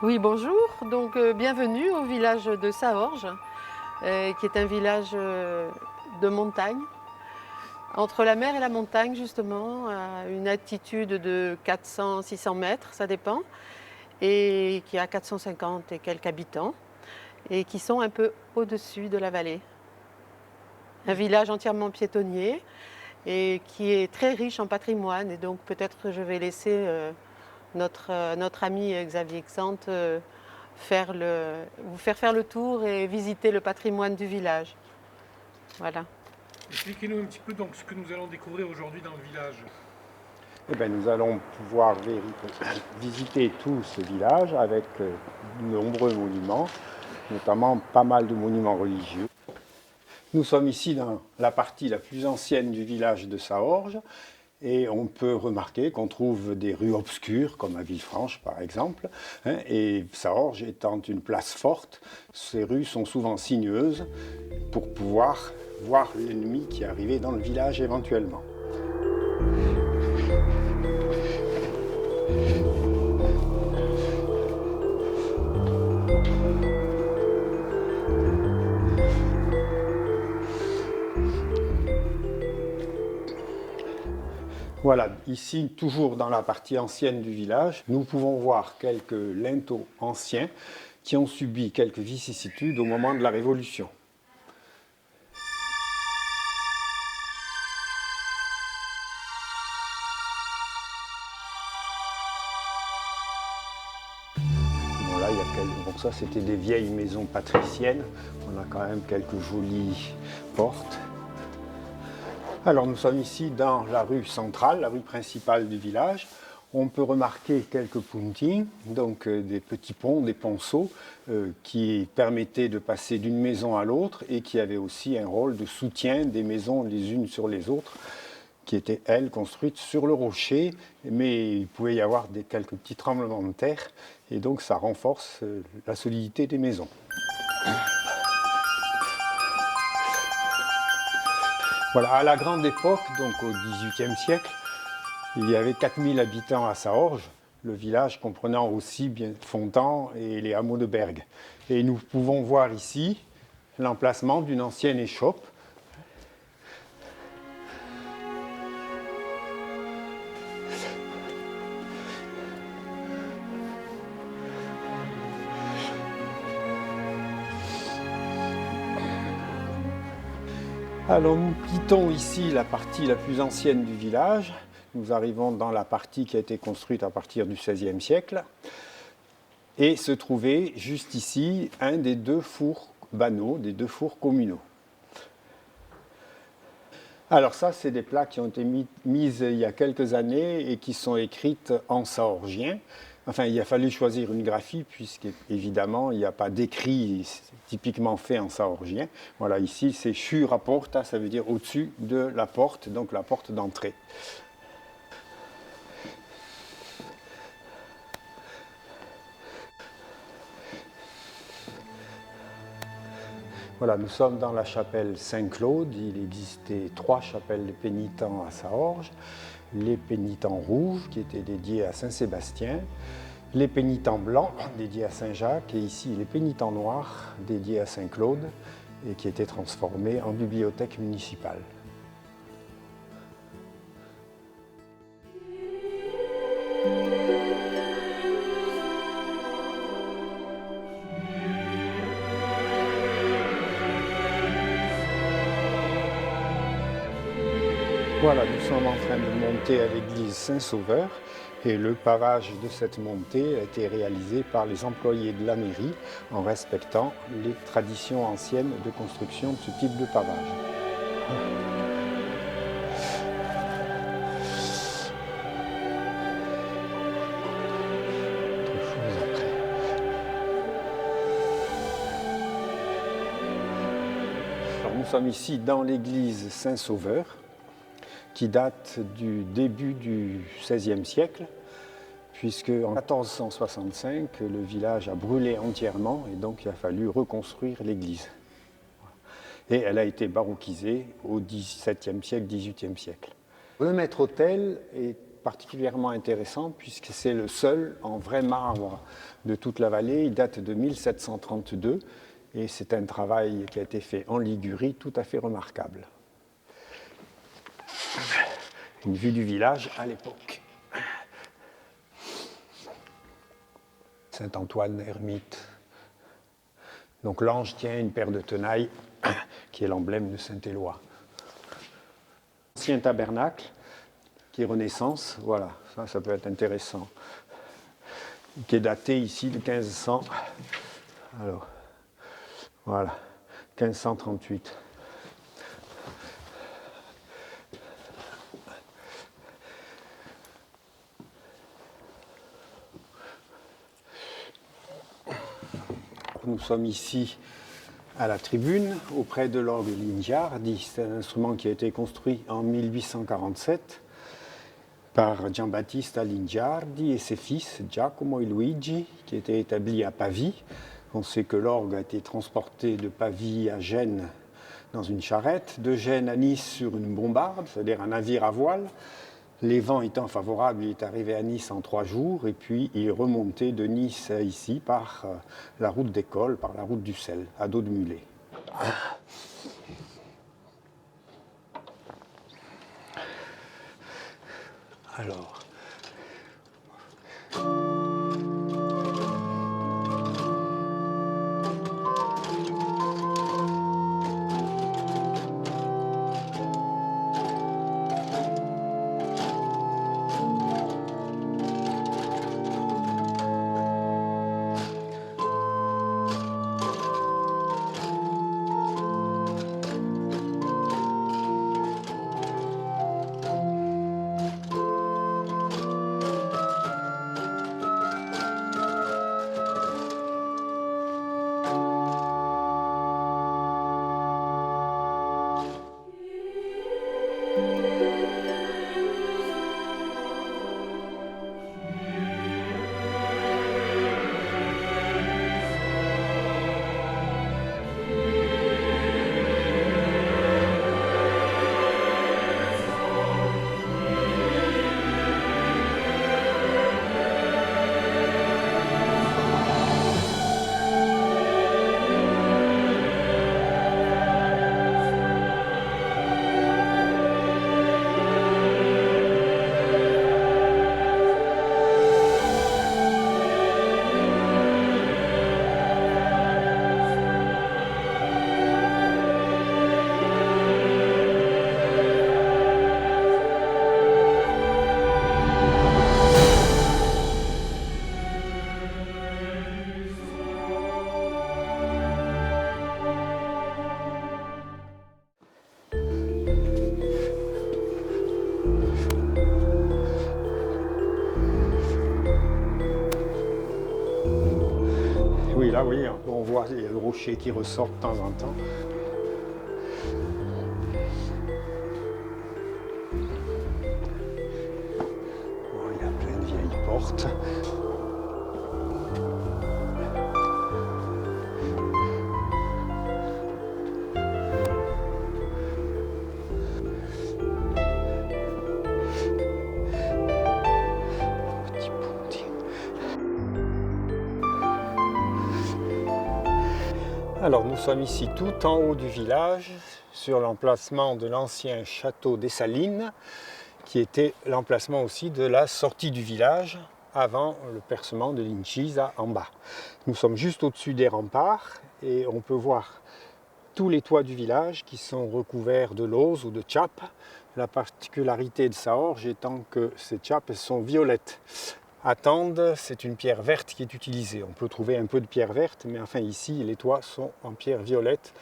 Oui, bonjour. Donc, bienvenue au village de Saorge, qui est un village de montagne, entre la mer et la montagne, justement, à une altitude de 400-600 mètres, ça dépend, et qui a 450 et quelques habitants, et qui sont un peu au-dessus de la vallée. Un village entièrement piétonnier et qui est très riche en patrimoine. Et donc, peut-être que je vais laisser notre ami Xavier Xante vous faire le tour et visiter le patrimoine du village. Voilà. Expliquez-nous un petit peu donc ce que nous allons découvrir aujourd'hui dans le village. Eh bien, nous allons pouvoir visiter tout ce village avec de nombreux monuments, notamment pas mal de monuments religieux. Nous sommes ici dans la partie la plus ancienne du village de Saorge et on peut remarquer qu'on trouve des rues obscures, comme à Villefranche par exemple, et Saorge étant une place forte, ces rues sont souvent sinueuses pour pouvoir voir l'ennemi qui est arrivé dans le village éventuellement. Voilà, ici, toujours dans la partie ancienne du village, nous pouvons voir quelques linteaux anciens qui ont subi quelques vicissitudes au moment de la Révolution. Bon, là, donc ça, c'était des vieilles maisons patriciennes. On a quand même quelques jolies portes. Alors nous sommes ici dans la rue centrale, la rue principale du village. On peut remarquer quelques puntins, donc des petits ponts, des ponceaux qui permettaient de passer d'une maison à l'autre et qui avaient aussi un rôle de soutien des maisons les unes sur les autres, qui étaient, elles, construites sur le rocher, mais il pouvait y avoir quelques petits tremblements de terre et donc ça renforce la solidité des maisons. Voilà, à la grande époque, donc au XVIIIe siècle, il y avait 4000 habitants à Saorge, le village comprenant aussi bien Fontan et les hameaux de Bergues. Et nous pouvons voir ici l'emplacement d'une ancienne échoppe. Alors nous quittons ici la partie la plus ancienne du village. Nous arrivons dans la partie qui a été construite à partir du XVIe siècle. Et se trouvait juste ici un des deux fours banaux, des deux fours communaux. Alors ça, c'est des plaques qui ont été mises il y a quelques années et qui sont écrites en saorgien. Enfin, il a fallu choisir une graphie puisqu'évidemment, il n'y a pas d'écrit typiquement fait en saorgien. Voilà, ici, c'est Shura porta, ça veut dire au-dessus de la porte, donc la porte d'entrée. Voilà, nous sommes dans la chapelle Saint-Claude. Il existait 3 chapelles de pénitents à Saorge. Les pénitents rouges, qui étaient dédiés à Saint-Sébastien. Les pénitents blancs, dédiés à Saint-Jacques. Et ici, les pénitents noirs, dédiés à Saint-Claude, et qui étaient transformés en bibliothèque municipale. Voilà, nous sommes en train de monter à l'église Saint-Sauveur et le pavage de cette montée a été réalisé par les employés de la mairie en respectant les traditions anciennes de construction de ce type de pavage. Alors, nous sommes ici dans l'église Saint-Sauveur, qui date du début du XVIe siècle, puisque en 1465, le village a brûlé entièrement et donc il a fallu reconstruire l'église. Et elle a été baroquisée au XVIIe siècle, XVIIIe siècle. Le maître-autel est particulièrement intéressant puisque c'est le seul en vrai marbre de toute la vallée. Il date de 1732 et c'est un travail qui a été fait en Ligurie tout à fait remarquable. Une vue du village à l'époque. Saint-Antoine, ermite. Donc l'ange tient une paire de tenailles qui est l'emblème de Saint-Éloi. Ancien tabernacle qui est Renaissance, voilà, ça peut être intéressant. Qui est daté ici de 1500. Alors, voilà, 1538. Nous sommes ici à la tribune, auprès de l'orgue Lingiardi. C'est un instrument qui a été construit en 1847 par Giambattista Lingiardi et ses fils Giacomo et Luigi, qui étaient établis à Pavie. On sait que l'orgue a été transporté de Pavie à Gênes dans une charrette, de Gênes à Nice sur une bombarde, c'est-à-dire un navire à voile. Les vents étant favorables, il est arrivé à Nice en 3 jours et puis il est remonté de Nice à ici par la route des Cols, par la route du sel, à dos de mulet. Alors. Oui, là, oui, on voit le rocher qui ressort de temps en temps. Bon, il y a plein de vieilles portes. Alors nous sommes ici tout en haut du village, sur l'emplacement de l'ancien château des Salines, qui était l'emplacement aussi de la sortie du village avant le percement de l'Incisa en bas. Nous sommes juste au-dessus des remparts et on peut voir tous les toits du village qui sont recouverts de lauze ou de tchapes. La particularité de Saorge étant que ces tchapes sont violettes. À Tende, c'est une pierre verte qui est utilisée. On peut trouver un peu de pierre verte, mais enfin ici, les toits sont en pierre violette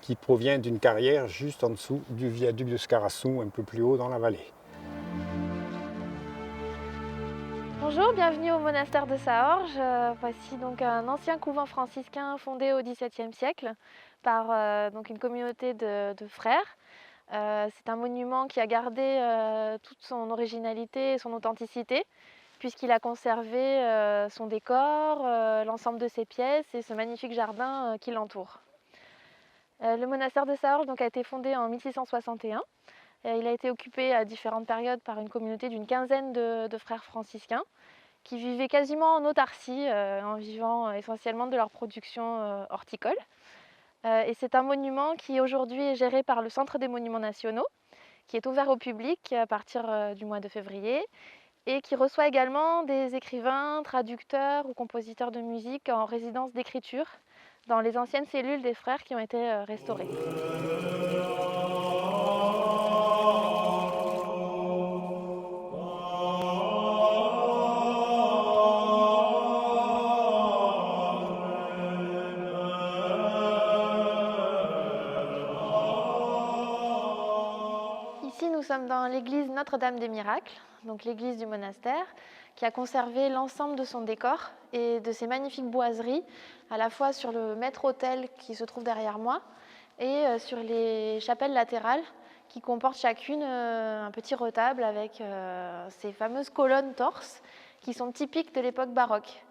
qui provient d'une carrière juste en dessous du viaduc de Scarassou, un peu plus haut dans la vallée. Bonjour, bienvenue au monastère de Saorge. Voici donc un ancien couvent franciscain fondé au XVIIe siècle par donc une communauté de frères. C'est un monument qui a gardé toute son originalité et son authenticité, puisqu'il a conservé son décor, l'ensemble de ses pièces et ce magnifique jardin qui l'entoure. Le monastère de Saorge donc, a été fondé en 1661 Il a été occupé à différentes périodes par une communauté d'une quinzaine de frères franciscains qui vivaient quasiment en autarcie, en vivant essentiellement de leur production horticole. Et c'est un monument qui aujourd'hui est géré par le Centre des monuments nationaux, qui est ouvert au public à partir du mois de février et qui reçoit également des écrivains, traducteurs ou compositeurs de musique en résidence d'écriture dans les anciennes cellules des frères qui ont été restaurées. Ici, nous sommes dans l'église Notre-Dame des Miracles, donc l'église du monastère, qui a conservé l'ensemble de son décor et de ses magnifiques boiseries, à la fois sur le maître-autel qui se trouve derrière moi et sur les chapelles latérales qui comportent chacune un petit retable avec ces fameuses colonnes torses qui sont typiques de l'époque baroque.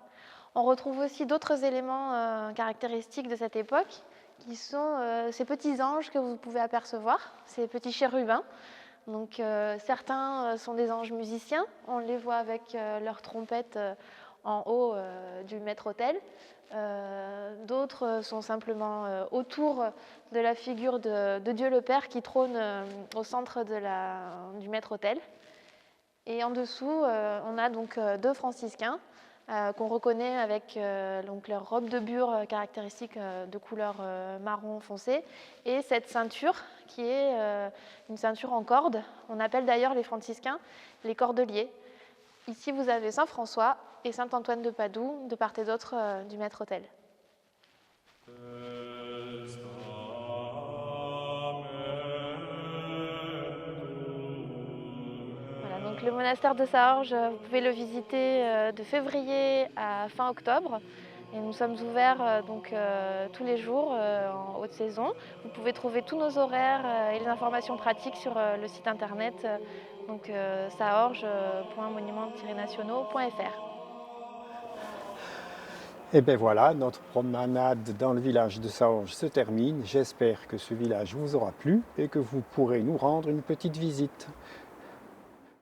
On retrouve aussi d'autres éléments caractéristiques de cette époque qui sont ces petits anges que vous pouvez apercevoir, ces petits chérubins. Donc, certains sont des anges musiciens, on les voit avec leur trompette en haut du maître-autel. D'autres sont simplement autour de la figure de Dieu le Père qui trône au centre du maître-autel. Et en dessous, on a donc deux franciscains qu'on reconnaît avec donc leur robe de bure caractéristique de couleur marron foncé et cette ceinture qui est une ceinture en corde. On appelle d'ailleurs les franciscains les cordeliers. Ici, vous avez Saint François et Saint Antoine de Padoue, de part et d'autre du maître-autel. Donc le monastère de Saorge, vous pouvez le visiter de février à fin octobre. Et nous sommes ouverts tous les jours en haute saison. Vous pouvez trouver tous nos horaires et les informations pratiques sur le site internet saorge.monuments-nationaux.fr. Et bien voilà, notre promenade dans le village de Saorge se termine. J'espère que ce village vous aura plu et que vous pourrez nous rendre une petite visite.